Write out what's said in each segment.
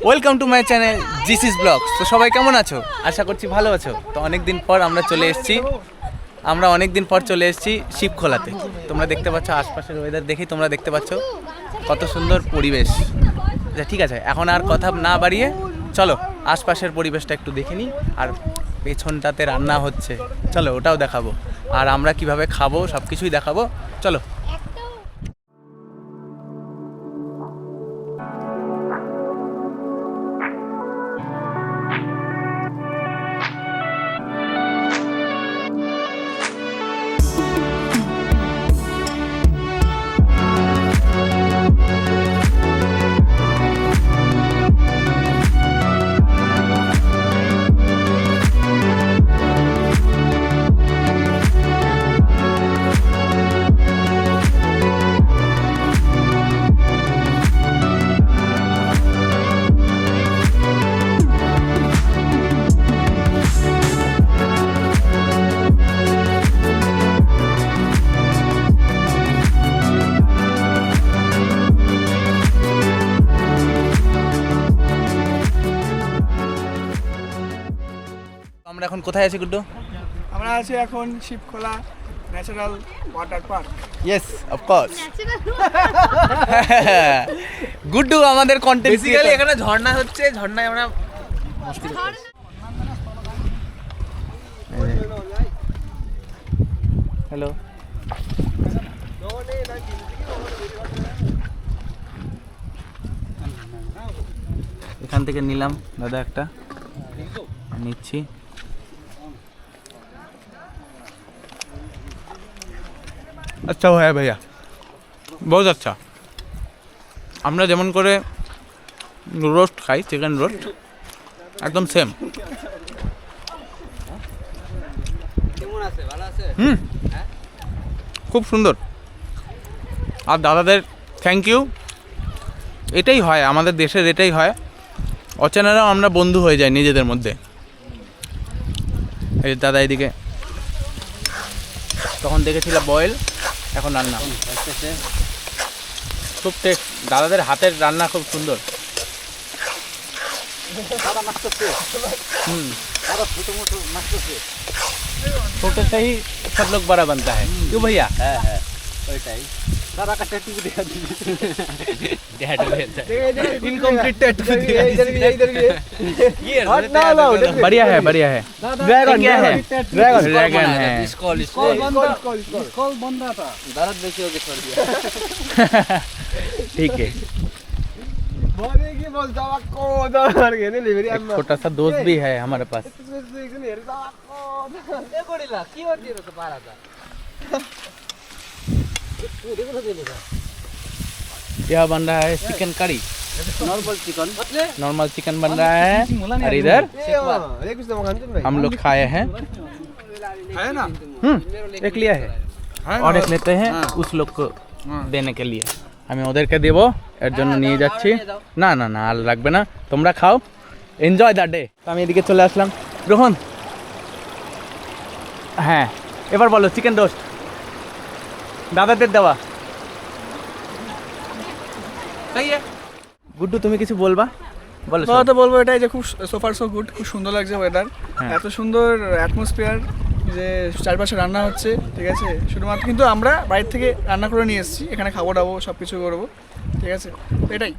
Welcome to my channel জিসিস blogs. তো সবাই কেমন আছো? আশা করছি ভালো আছো। তো অনেক দিন পর আমরা চলে এসেছি শিবখোলাতে। তোমরা দেখতে পাচ্ছ আশপাশের ওয়েদার দেখেই তোমরা দেখতে পাচ্ছ কত সুন্দর পরিবেশ। আচ্ছা ঠিক আছে, এখন আর কথা না বাড়িয়ে চলো আশপাশের পরিবেশটা একটু দেখে নিই। আর পেছনটাতে রান্না হচ্ছে, চলো ওটাও দেখাবো। আর আমরা কিভাবে খাবো সব কিছুই দেখাবো, চলো। আমরা এখন কোথায় আছি গুড্ডু? আমরা আছি এখন Shivkhola natural water park. Yes of course. Guddu আমাদের কন্টেন্ট বেসিক্যালি এখানে ঝর্ণা হচ্ছে, ঝর্ণায় আমরা মস্তি করছি। হ্যালো, এখান থেকে নিলাম দাদা, একটা নিচ্ছি। अच्छा है भैया, बहुत अच्छा। আমরা যেমন করে রোস্ট খাই, চিকেন রোস্ট একদম সেম। খুব সুন্দর। আর দাদাদের থ্যাংক ইউ। এটাই হয় আমাদের দেশের, এটাই হয়, অচেনারাও আমরা বন্ধু হয়ে যাই নিজেদের মধ্যে। এই দাদা এদিকে তখন দেখেছিলাম বয়েল, এখন রান্না খুব টেস্ট। দাদাদের হাতের রান্না খুব সুন্দর। छोटे से ही सब लोग बड़ा बनता है, क्यों भैया? इनकम्प्लीट टैटू बढ़िया है, बढ़िया है। ड्रैगन क्या है? ड्रैगन है। ठीक है। एक छोटा सा दोस्त भी है हमारे पास। यह बन रहा है चिकन करी, नॉर्मल चिकन बन रहा है। और इधर हम लोग खाए हैं, एक लिया है और एक लेते हैं उस लोग को देने के लिए। আমি ওদেরকে দেবো, এর জন্য নিয়ে যাচ্ছি। না না না, আর লাগবে না, তোমরা খাও, এনজয় দ্য ডে। তো আমি এদিকে চলে আসলাম। গ্রহণ, হ্যাঁ এবার বলো চিকেন রোস্ট দাদাদের দেওয়া। গুড্ডু তুমি কিছু বলবা? বলো। তো বলবো এটাই যে খুব সোফার সো গুড, খুব সুন্দর লাগছে ওয়েদার, এত সুন্দর অ্যাটমসফিয়ার, যে চারপাশে রান্না হচ্ছে, ঠিক আছে। শুধুমাত্র কিন্তু আমরা বাইরে থেকে রান্না করে নিয়ে এসেছি, এখানে খাবো দাবো সব কিছু করবো, ঠিক আছে, এটাই।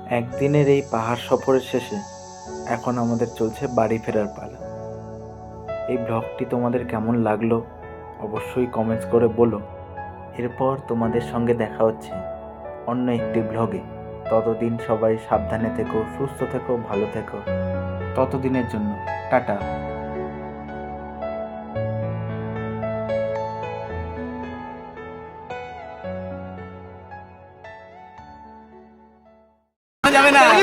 একদিনের এই পাহাড় সফরের শেষে এখন আমাদের চলছে বাড়ি ফেরার পালা। এই ব্লগটি তোমাদের কেমন লাগলো অবশ্যই কমেন্টস করে বলো। এরপর তোমাদের সঙ্গে দেখা হচ্ছে অন্য একটি ব্লগে। ততদিন সবাই সাবধানে থেকো, সুস্থ থেকো, ভালো থেকো। ততদিনের জন্য টাটা। যাবে না